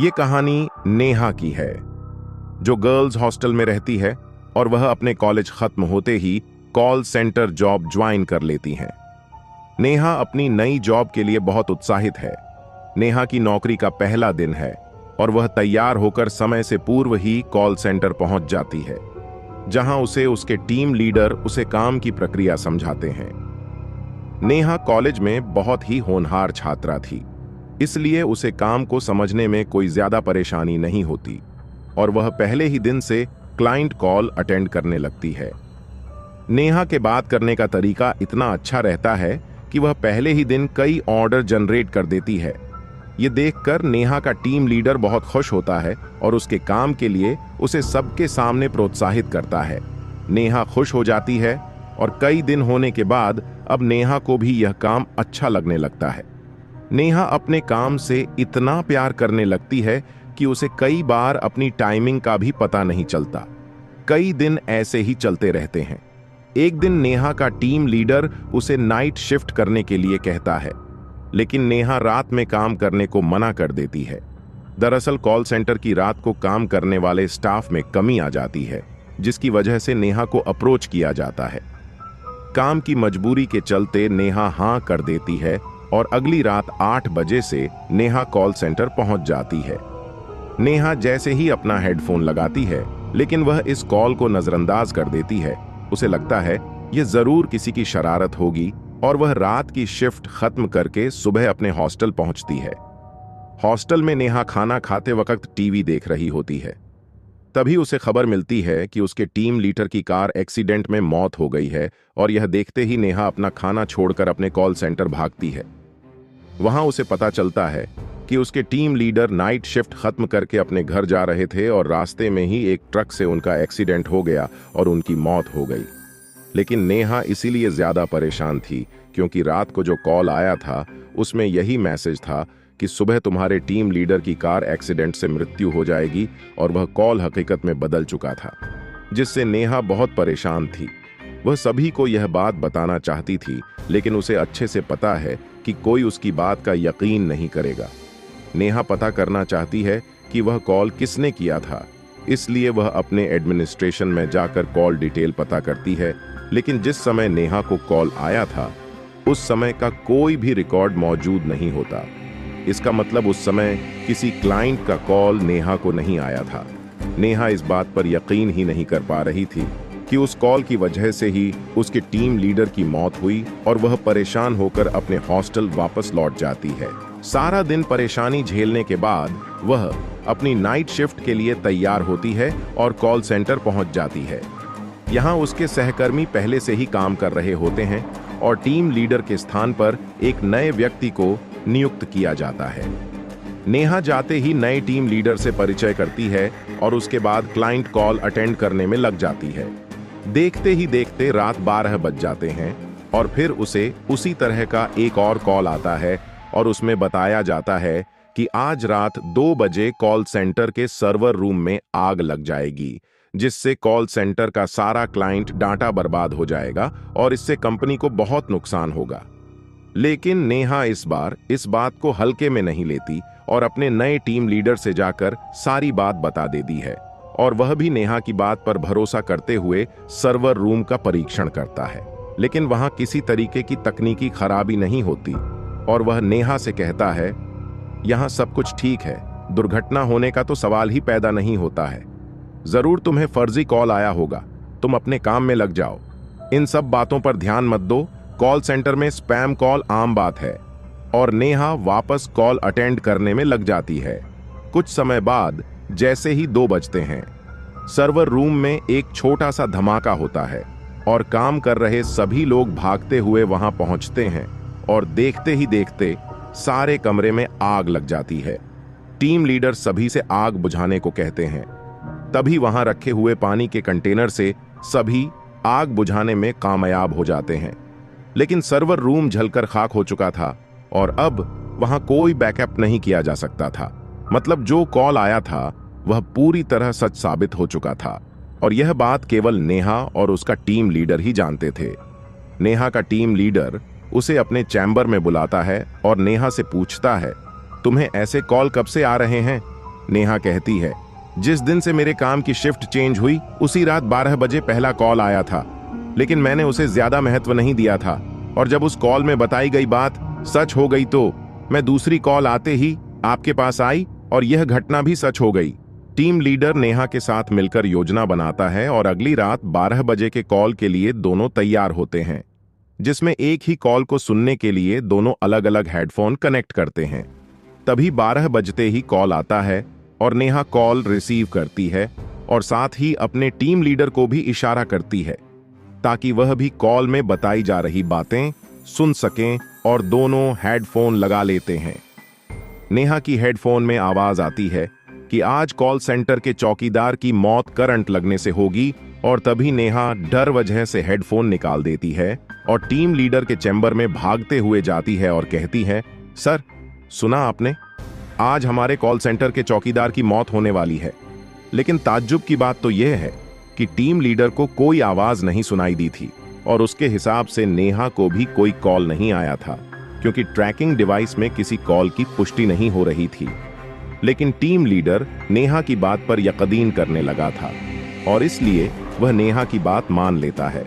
ये कहानी नेहा की है, जो गर्ल्स हॉस्टल में रहती है और वह अपने कॉलेज खत्म होते ही कॉल सेंटर जॉब ज्वाइन कर लेती हैं। नेहा अपनी नई जॉब के लिए बहुत उत्साहित है। नेहा की नौकरी का पहला दिन है और वह तैयार होकर समय से पूर्व ही कॉल सेंटर पहुंच जाती है, जहां उसे उसके टीम लीडर उसे काम की प्रक्रिया समझाते हैं। नेहा कॉलेज में बहुत ही होनहार छात्रा थी, इसलिए उसे काम को समझने में कोई ज्यादा परेशानी नहीं होती और वह पहले ही दिन से क्लाइंट कॉल अटेंड करने लगती है। नेहा के बात करने का तरीका इतना अच्छा रहता है कि वह पहले ही दिन कई ऑर्डर जनरेट कर देती है। ये देखकर नेहा का टीम लीडर बहुत खुश होता है और उसके काम के लिए उसे सबके सामने प्रोत्साहित करता है। नेहा खुश हो जाती है और कई दिन होने के बाद अब नेहा को भी यह काम अच्छा लगने लगता है। नेहा अपने काम से इतना प्यार करने लगती है कि उसे कई बार अपनी टाइमिंग का भी पता नहीं चलता। कई दिन ऐसे ही चलते रहते हैं। एक दिन नेहा का टीम लीडर उसे नाइट शिफ्ट करने के लिए कहता है, लेकिन नेहा रात में काम करने को मना कर देती है। दरअसल कॉल सेंटर की रात को काम करने वाले स्टाफ में कमी आ जाती है, जिसकी वजह से नेहा को अप्रोच किया जाता है। काम की मजबूरी के चलते नेहा हाँ कर देती है और अगली रात 8 बजे से नेहा कॉल सेंटर पहुंच जाती है। नेहा जैसे ही अपना हेडफोन लगाती है, लेकिन वह इस कॉल को नजरअंदाज कर देती है। उसे लगता है यह जरूर किसी की शरारत होगी और वह रात की शिफ्ट खत्म करके सुबह अपने हॉस्टल पहुंचती है। हॉस्टल में नेहा खाना खाते वक्त टीवी देख रही होती है। तभी उसे खबर मिलती है कि उसके टीम लीडर की कार एक्सीडेंट में मौत हो गई है और यह देखते ही नेहा अपना खाना छोड़कर अपने कॉल सेंटर भागती है। वहां उसे पता चलता है कि उसके टीम लीडर नाइट शिफ्ट खत्म करके अपने घर जा रहे थे और रास्ते में ही एक ट्रक से उनका एक्सीडेंट हो गया और उनकी मौत हो गई। लेकिन नेहा इसीलिए ज्यादा परेशान थी क्योंकि रात को जो कॉल आया था उसमें यही मैसेज था कि सुबह तुम्हारे टीम लीडर की कार एक्सीडेंट से मृत्यु हो जाएगी, और वह कॉल हकीकत में बदल चुका था, जिससे नेहा बहुत परेशान थी। वह सभी को यह बात बताना चाहती थी, लेकिन उसे अच्छे से पता है कि कोई उसकी बात का यकीन नहीं करेगा। नेहा पता करना चाहती है कि वह कॉल किसने किया था, इसलिए वह अपने एडमिनिस्ट्रेशन में जाकर कॉल डिटेल पता करती है। लेकिन जिस समय नेहा को कॉल आया था उस समय का कोई भी रिकॉर्ड मौजूद नहीं होता। इसका मतलब उस समय किसी क्लाइंट का कॉल नेहा को नहीं आया था। नेहा इस बात पर यकीन ही नहीं कर पा रही थी कि उस कॉल की वजह से ही उसके टीम लीडर की मौत हुई और वह परेशान होकर अपने हॉस्टल वापस लौट जाती है। सारा दिन परेशानी झेलने के बाद वह अपनी नाइट शिफ्ट के लिए तैयार होती है और कॉल सेंटर पहुंच जाती है। यहाँ उसके सहकर्मी पहले से ही काम कर रहे होते हैं और टीम लीडर के स्थान पर एक नए व्यक्ति को नियुक्त किया जाता है। नेहा जाते ही नए टीम लीडर से परिचय करती है और उसके बाद क्लाइंट कॉल अटेंड करने में लग जाती है। देखते ही देखते रात 12 बज जाते हैं और फिर उसे उसी तरह का एक और कॉल आता है और उसमें बताया जाता है कि आज रात 2 बजे कॉल सेंटर के सर्वर रूम में आग लग जाएगी, जिससे कॉल सेंटर का सारा क्लाइंट डाटा बर्बाद हो जाएगा और इससे कंपनी को बहुत नुकसान होगा। लेकिन नेहा इस बार इस बात को हल्के में नहीं लेती और अपने नए टीम लीडर से जाकर सारी बात बता देती है, और वह भी नेहा की बात पर भरोसा करते हुए सर्वर रूम का परीक्षण करता है। लेकिन वहां किसी तरीके की तकनीकी खराबी नहीं होती और वह नेहा से कहता है, यहां सब कुछ ठीक है, दुर्घटना होने का तो सवाल ही पैदा नहीं होता है। जरूर तुम्हें फर्जी कॉल आया होगा, तुम अपने काम में लग जाओ। इन सब बातों पर ध्यान मत दो, कॉल सेंटर में स्पैम कॉल आम बात है। और नेहा वापस कॉल अटेंड करने में लग जाती है। कुछ समय बाद जैसे ही 2 बजते हैं, सर्वर रूम में एक छोटा सा धमाका होता है और काम कर रहे सभी लोग भागते हुए वहां पहुंचते हैं और देखते ही देखते सारे कमरे में आग लग जाती है। टीम लीडर सभी से आग बुझाने को कहते हैं। तभी वहां रखे हुए पानी के कंटेनर से सभी आग बुझाने में कामयाब हो जाते हैं। लेकिन सर्वर रूम जलकर खाक हो चुका था और अब वहां कोई बैकअप नहीं किया जा सकता था। मतलब जो कॉल आया था वह पूरी तरह सच साबित हो चुका था और यह बात केवल नेहा और उसका टीम लीडर ही जानते थे। नेहा का टीम लीडर उसे अपने चैम्बर में बुलाता है और नेहा से पूछता है, तुम्हें ऐसे कॉल कब से आ रहे हैं? नेहा कहती है, जिस दिन से मेरे काम की शिफ्ट चेंज हुई उसी रात 12 बजे पहला कॉल आया था, लेकिन मैंने उसे ज्यादा महत्व नहीं दिया था, और जब उस कॉल में बताई गई बात सच हो गई तो मैं दूसरी कॉल आते ही आपके पास आई और यह घटना भी सच हो गई। टीम लीडर नेहा के साथ मिलकर योजना बनाता है और अगली रात 12 बजे के कॉल के लिए दोनों तैयार होते हैं, जिसमें एक ही कॉल को सुनने के लिए दोनों अलग अलग हेडफोन कनेक्ट करते हैं। तभी 12 बजते ही कॉल आता है और नेहा कॉल रिसीव करती है और साथ ही अपने टीम लीडर को भी इशारा करती है ताकि वह भी कॉल में बताई जा रही बातें सुन सकें, और दोनों हेडफोन लगा लेते हैं। नेहा की हेडफोन में आवाज आती है कि आज कॉल सेंटर के चौकीदार की मौत करंट लगने से होगी, और तभी नेहा डर वजह से हेडफोन निकाल देती है और टीम लीडर के चैम्बर में भागते हुए जाती है और कहती है, सर सुना आपने, आज हमारे कॉल सेंटर के चौकीदार की मौत होने वाली है। लेकिन ताज्जुब की बात तो यह है कि टीम लीडर को कोई आवाज नहीं सुनाई दी थी, और उसके हिसाब से नेहा को भी कोई कॉल नहीं आया था, क्योंकि ट्रैकिंग डिवाइस में किसी कॉल की पुष्टि नहीं हो रही थी। लेकिन टीम लीडर नेहा की बात पर यकीन करने लगा था, और इसलिए वह नेहा की बात मान लेता है।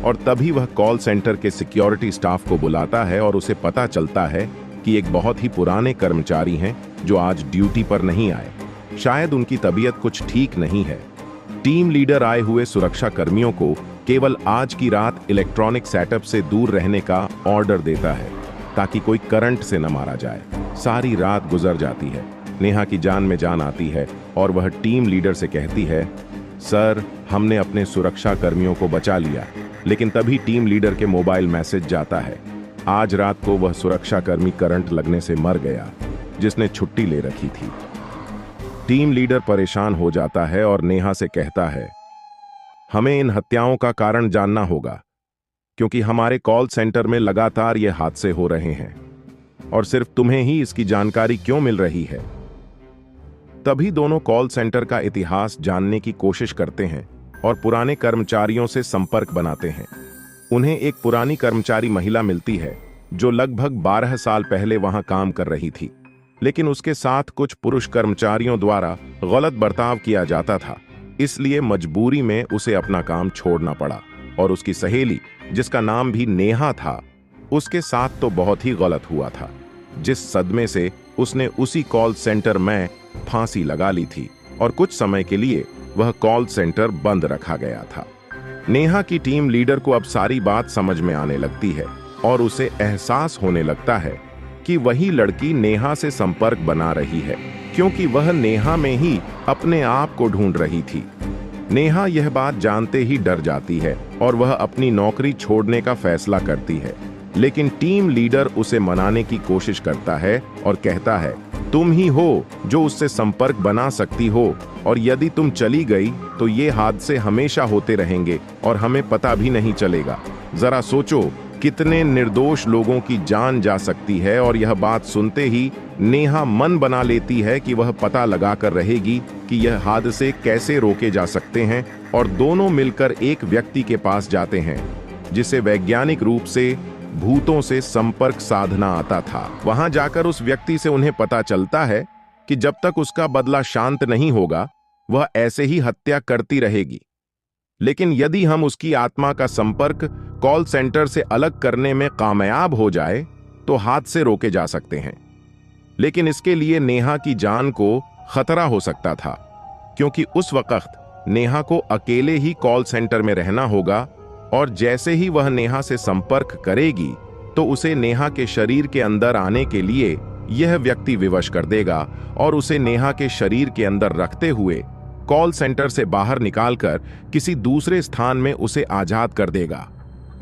और तभी वह कॉल सेंटर के सिक्योरिटी स्टाफ को बुलाता है और उसे पता चलता है कि एक बहुत ही पुराने कर्मचारी हैं जो आज ड्यूटी पर नहीं आए। शायद उनकी तबीयत कुछ ठीक नहीं है। टीम लीडर आए हुए सुरक्षा कर्मियों को केवल आज की रात इलेक्ट्रॉनिक सेटअप से दूर रहने का ऑर्डर देता है ताकि कोई करंट से न मारा जाए। सारी रात गुजर जाती है। नेहा की जान में जान आती है और वह टीम लीडर से कहती है, सर हमने अपने सुरक्षा कर्मियों को बचा लिया। लेकिन तभी टीम लीडर के मोबाइल मैसेज जाता है, आज रात को वह सुरक्षा कर्मी करंट लगने से मर गया जिसने छुट्टी ले रखी थी। टीम लीडर परेशान हो जाता है और नेहा से कहता है, हमें इन हत्याओं का कारण जानना होगा, क्योंकि हमारे कॉल सेंटर में लगातार ये हादसे हो रहे हैं और सिर्फ तुम्हें ही इसकी जानकारी क्यों मिल रही है। तभी दोनों कॉल सेंटर का इतिहास जानने की कोशिश करते हैं और पुराने कर्मचारियों से संपर्क बनाते हैं। उन्हें एक पुरानी कर्मचारी महिला मिलती है जो लगभग 12 साल पहले वहां काम कर रही थी, लेकिन उसके साथ कुछ पुरुष कर्मचारियों द्वारा गलत बर्ताव किया जाता था, इसलिए मजबूरी में उसे अपना काम छोड़ना पड़ा। और उसकी सहेली, जिसका नाम भी नेहा था, उसके साथ तो बहुत ही गलत हुआ था, जिस सदमे से उसने उसी कॉल सेंटर में फांसी लगा ली थी और कुछ समय के लिए वह कॉल सेंटर बंद रखा गया था। नेहा की टीम लीडर को अब सारी बात समझ में आने लगती है और उसे एहसास होने लगता है कि वही लड़की नेहा से संपर्क बना रही है, क्योंकि वह नेहा में ही अपने आप को ढूंढ रही थी। नेहा यह बात जानते ही डर जाती है और वह अपनी नौकरी छोड़ने का फैसला करती है, लेकिन टीम लीडर उसे मनाने की कोशिश करता है और कहता है, तुम ही हो जो उससे संपर्क बना सकती हो, और यदि तुम चली गई तो ये हादसे हमेशा होते रहेंगे और हमें पता भी नहीं चलेगा। जरा सोचो कितने निर्दोष लोगों की जान जा सकती है। और यह बात सुनते ही नेहा मन बना लेती है कि वह पता लगाकर रहेगी कि यह हादसे कैसे रोके जा सकते हैं, और दोनों मिलकर एक व्यक्ति के पास जाते हैं जिसे वैज्ञानिक रूप से भूतों से संपर्क साधना आता था। वहां जाकर उस व्यक्ति से उन्हें पता चलता है कि जब तक उसका बदला शांत नहीं होगा वह ऐसे ही हत्या करती रहेगी, लेकिन यदि हम उसकी आत्मा का संपर्क कॉल सेंटर से अलग करने में कामयाब हो जाए तो हादसे रोके जा सकते हैं। लेकिन इसके लिए नेहा की जान को खतरा हो सकता था, क्योंकि उस वक्त नेहा को अकेले ही कॉल सेंटर में रहना होगा, और जैसे ही वह नेहा से संपर्क करेगी तो उसे नेहा के शरीर के अंदर आने के लिए यह व्यक्ति विवश कर देगा और उसे नेहा के शरीर के अंदर रखते हुए कॉल सेंटर से बाहर निकालकर किसी दूसरे स्थान में उसे आजाद कर देगा,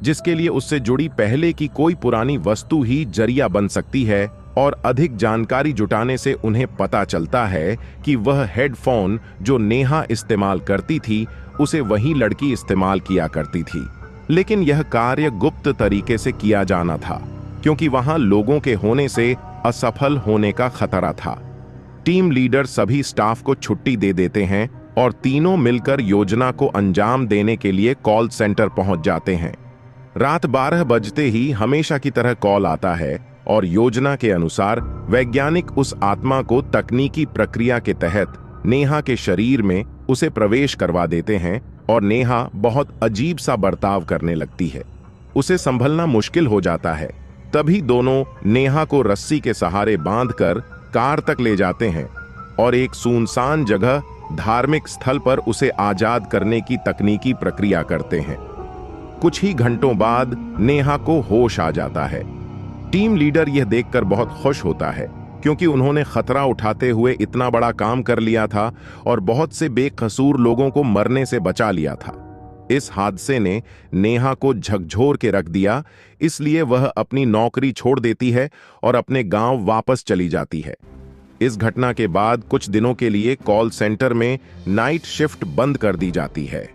जिसके लिए उससे जुड़ी पहले की कोई पुरानी वस्तु ही जरिया बन सकती है। और अधिक जानकारी जुटाने से उन्हें पता चलता है कि वह हेडफोन जो नेहा इस्तेमाल करती थी उसे वही लड़की इस्तेमाल किया करती थी, लेकिन यह कार्य गुप्त तरीके से किया जाना था, क्योंकि वहां लोगों के होने से असफल होने का खतरा था। टीम लीडर सभी स्टाफ को छुट्टी दे देते हैं और तीनों मिलकर योजना को अंजाम देने के लिए कॉल सेंटर पहुंच जाते हैं। रात 12 बजते ही हमेशा की तरह कॉल आता है और योजना के अनुसार वैज्ञानिक उस आत्मा को तकनीकी प्रक्रिया के तहत नेहा के शरीर में उसे प्रवेश करवा देते हैं और नेहा बहुत अजीब सा बर्ताव करने लगती है। उसे संभलना मुश्किल हो जाता है। तभी दोनों नेहा को रस्सी के सहारे बांधकर कार तक ले जाते हैं और एक सुनसान जगह धार्मिक स्थल पर उसे आजाद करने की तकनीकी प्रक्रिया करते हैं। कुछ ही घंटों बाद नेहा को होश आ जाता है। टीम लीडर यह देखकर बहुत खुश होता है क्योंकि उन्होंने खतरा उठाते हुए इतना बड़ा काम कर लिया था और बहुत से बेकसूर लोगों को मरने से बचा लिया था। इस हादसे ने नेहा को झकझोर के रख दिया, इसलिए वह अपनी नौकरी छोड़ देती है और अपने गांव वापस चली जाती है। इस घटना के बाद कुछ दिनों के लिए कॉल सेंटर में नाइट शिफ्ट बंद कर दी जाती है।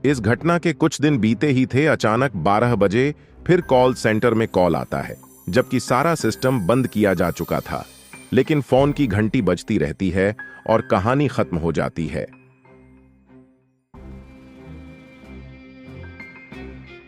इस घटना के कुछ दिन बीते ही थे, अचानक 12 बजे फिर कॉल सेंटर में कॉल आता है, जबकि सारा सिस्टम बंद किया जा चुका था। लेकिन फोन की घंटी बजती रहती है और कहानी खत्म हो जाती है।